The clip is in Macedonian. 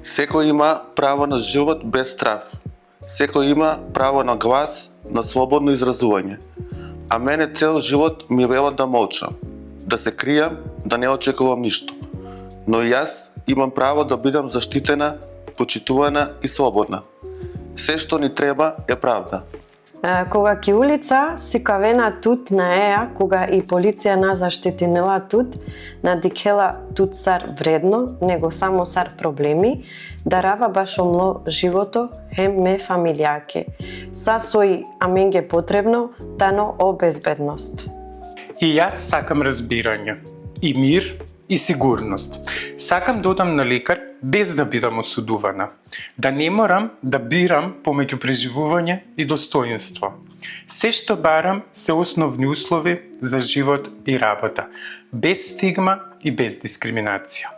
Секој има право на живот без страв. Секој има право на глас, на слободно изразување. А мене цел живот ми велат да молчам, да се кријам, да не очекувам ништо. Но и јас имам право да бидам заштитена, почитувана и слободна. Се што ни треба е правда. Кога ки улица си кавена тут на еа, кога и полиција на заштитинила тут, надикела тут сар вредно, него само сар проблеми, дарава баш омло живото, хем ме фамилијаке. Са сои, а менге потребно, тано о безбедност. И јас сакам разбирање, и мир, и сигурност. Сакам да одам на лекар без да бидам осудувана. Да не морам да бирам помеѓу преживување и достоинство. Се што барам се основни услови за живот и работа, без стигма и без дискриминација.